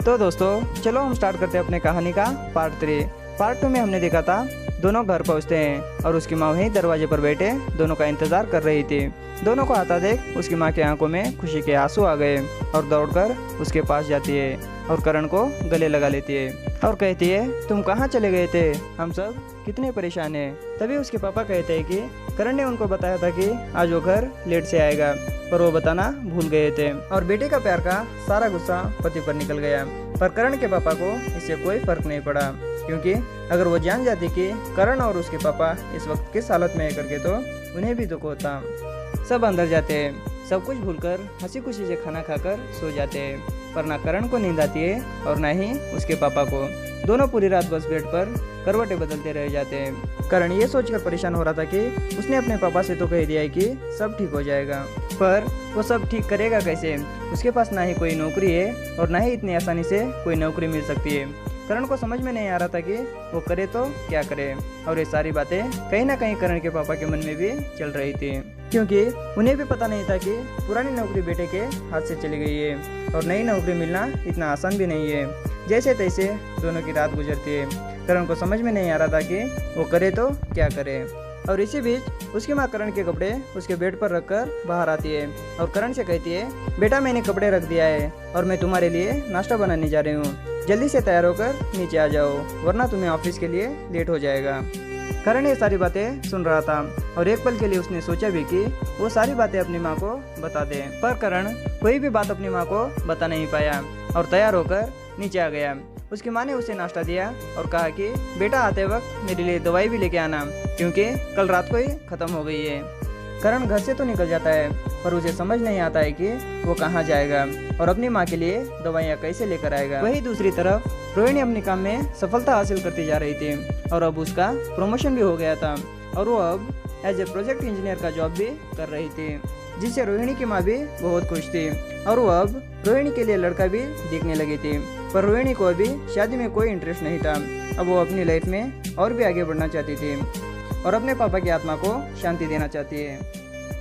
तो दोस्तों चलो हम स्टार्ट करते हैं अपने कहानी का पार्ट 3। पार्ट 2 में हमने देखा था दोनों घर पहुंचते हैं और उसकी माँ वहीं दरवाजे पर बैठे दोनों का इंतजार कर रही थी। दोनों को आता देख उसकी माँ की आंखों में खुशी के आंसू आ गए और दौड़कर उसके पास जाती है और करण को गले लगा लेती है और कहती है, तुम कहाँ चले गए थे, हम सब कितने परेशान हैं। तभी उसके पापा कहते हैं कि करण ने उनको बताया था कि आज वो घर लेट से आएगा, पर वो बताना भूल गए थे और बेटे का प्यार का सारा गुस्सा पति पर निकल गया। पर करण के पापा को इससे कोई फर्क नहीं पड़ा, क्योंकि अगर वो जान जाती कि करण और उसके पापा इस वक्त किस हालत में है करके तो उन्हें भी दुख होता। सब अंदर जाते हैं, सब कुछ भूलकर हंसी खुशी से खाना खाकर सो जाते हैं, पर ना करण को नींद आती है और ना ही उसके पापा को। दोनों पूरी रात बस बेड पर करवटें बदलते रह जाते हैं। करण ये सोचकर परेशान हो रहा था कि उसने अपने पापा से तो कह दिया है कि सब ठीक हो जाएगा, पर वो सब ठीक करेगा कैसे। उसके पास ना ही कोई नौकरी है और ना ही इतनी आसानी से कोई नौकरी मिल सकती है। करण को समझ में नहीं आ रहा था कि वो करे तो क्या करे, और ये सारी बातें कहीं ना कहीं करण के पापा के मन में भी चल रही थी, क्योंकि उन्हें भी पता नहीं था कि पुरानी नौकरी बेटे के हाथ से चली गई है और नई नौकरी मिलना इतना आसान भी नहीं है। जैसे तैसे दोनों की रात गुजरती है। करण को समझ में नहीं आ रहा था कि वो करे तो क्या करे। और इसी बीच उसकी माँ करण के कपड़े उसके बेड पर रखकर बाहर आती है और करण से कहती है, बेटा मैंने कपड़े रख दिया है और मैं तुम्हारे लिए नाश्ता बनाने जा रही हूँ, जल्दी से तैयार होकर नीचे आ जाओ, वरना तुम्हें ऑफिस के लिए लेट हो जाएगा। करण ये सारी बातें सुन रहा था और एक पल के लिए उसने सोचा भी कि वो सारी बातें अपनी माँ को बता दे, पर करण कोई भी बात अपनी माँ को बता नहीं पाया और तैयार होकर नीचे आ गया। उसकी माँ ने उसे नाश्ता दिया और कहा कि बेटा आते वक्त मेरे लिए दवाई भी लेके आना, क्योंकि कल रात को ही खत्म हो गई है। करण घर से तो निकल जाता है, पर उसे समझ नहीं आता है कि वो कहाँ जाएगा और अपनी माँ के लिए दवाइयाँ कैसे लेकर आएगा। वही दूसरी तरफ रोहिणी अपने काम में सफलता हासिल करती जा रही थी और अब उसका प्रमोशन भी हो गया था और वो अब एज ए प्रोजेक्ट इंजीनियर का जॉब भी कर रही थी, जिससे रोहिणी की माँ भी बहुत खुश थी और वो अब रोहिणी के लिए लड़का भी देखने लगी थी। पर रोहिणी को अभी शादी में कोई इंटरेस्ट नहीं था। अब वो अपनी लाइफ में और भी आगे बढ़ना चाहती थी और अपने पापा की आत्मा को शांति देना चाहती है।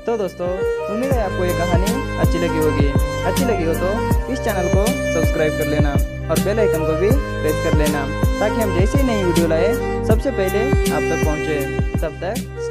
तो दोस्तों उम्मीद है आपको ये कहानी अच्छी लगी होगी। अच्छी लगी हो तो इस चैनल को सब्सक्राइब कर लेना और बेल आइकन को भी प्रेस कर लेना, ताकि हम जैसे ही नई वीडियो लाए सबसे पहले आप तक पहुँचे। तब तक